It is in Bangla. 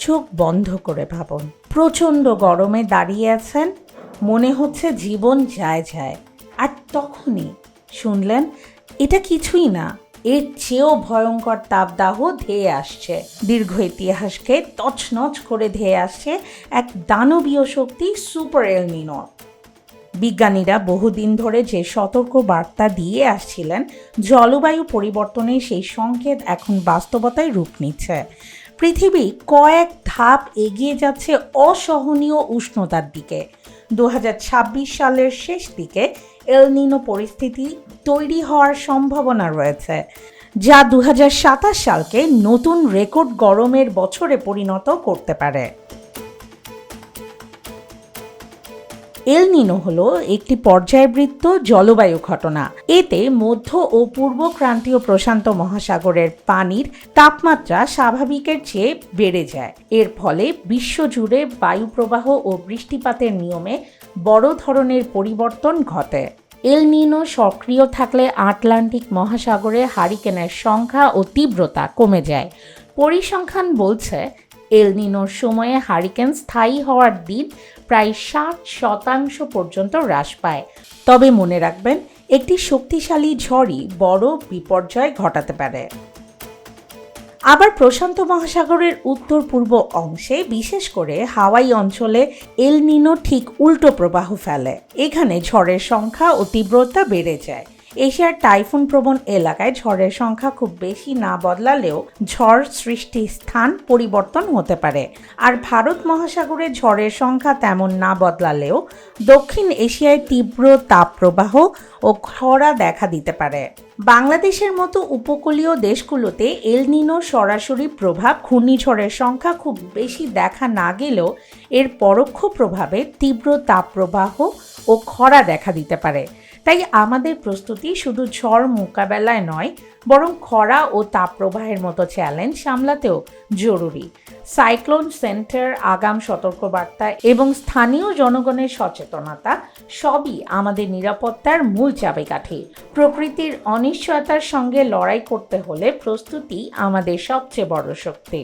চোখ বন্ধ করে ভাবুন, প্রচণ্ড গরমে দাঁড়িয়ে আছেন, মনে হচ্ছে জীবন যায় যায়, আর তখনই শুনলেন এটা কিছুই না, এর চেয়েও ভয়ঙ্কর তাপদাহ ধেয়ে আসছে। দীর্ঘ ইতিহাসকে তছনছ করে ধেয়ে আসছে এক দানবীয় শক্তি, সুপার এল নিনো। বিজ্ঞানীরা বহুদিন ধরে যে সতর্ক বার্তা দিয়ে আসছিলেন, জলবায়ু পরিবর্তনের সেই সংকেত এখন বাস্তবতায় রূপ নিচ্ছে। পৃথিবী কয়েক ধাপ এগিয়ে যাচ্ছে অসহনীয় উষ্ণতার দিকে। 2026 সালের শেষ দিকে এল নিনো পরিস্থিতি তৈরি হওয়ার সম্ভাবনা রয়েছে, যা 2027 সালকে নতুন রেকর্ড গরমের বছরে পরিণত করতে পারে। এল নিনো হলো একটি পর্যায়বৃত্ত জলবায়ু ঘটনা। এতে মধ্য ও পূর্ব ক্রান্তীয় প্রশান্ত মহাসাগরের পানির তাপমাত্রা স্বাভাবিকের চেয়ে বেড়ে যায়। এর ফলে বিশ্বজুড়ে বায়ু প্রবাহ ও বৃষ্টিপাতের নিয়মে বড় ধরনের পরিবর্তন ঘটে। এল নিনো সক্রিয় থাকলে আটলান্টিক মহাসাগরে হারিকেনের সংখ্যা ও তীব্রতা কমে যায়। পরিসংখ্যান বলছে এল নিনোর সময়ে হারিকেন স্থায়ী হওয়ার দিন প্রায় 60% পর্যন্ত হ্রাস পায়। তবে মনে রাখবেন, একটি শক্তিশালী ঝড়ই বড় বিপর্যয় ঘটাতে পারে। আবার প্রশান্ত মহাসাগরের উত্তর পূর্ব অংশে, বিশেষ করে হাওয়াই অঞ্চলে এল নিনো ঠিক উল্টো প্রবাহ ফেলে। এখানে ঝড়ের সংখ্যা ও তীব্রতা বেড়ে যায়। এশিয়ার টাইফুন প্রবণ এলাকায় ঝড়ের সংখ্যা খুব বেশি না বদলালেও ঝড় সৃষ্টির স্থান পরিবর্তন হতে পারে। আর ভারত মহাসাগরে ঝড়ের সংখ্যা তেমন না বদলালেও দক্ষিণ এশিয়ায় তীব্র তাপপ্রবাহ ও খরা দেখা দিতে পারে। বাংলাদেশের মতো উপকূলীয় দেশগুলোতে এল নিনোর সরাসরি প্রভাব, ঘূর্ণিঝড়ের সংখ্যা খুব বেশি দেখা না গেলেও এর পরোক্ষ প্রভাবে তীব্র তাপপ্রবাহ ও খরা দেখা দিতে পারে। তাই আমাদের প্রস্তুতি শুধু ঝড় মোকাবেলায় নয়, বরং খরা ও তাপপ্রবাহের মতো চ্যালেঞ্জ সামলাতেও জরুরি। সাইক্লোন সেন্টার, আগাম সতর্কবার্তা এবং স্থানীয় জনগণের সচেতনতা সবই আমাদের নিরাপত্তার মূল চাবিকাঠি। প্রকৃতির অনিশ্চয়তার সঙ্গে লড়াই করতে হলে প্রস্তুতি আমাদের সবচেয়ে বড় শক্তি।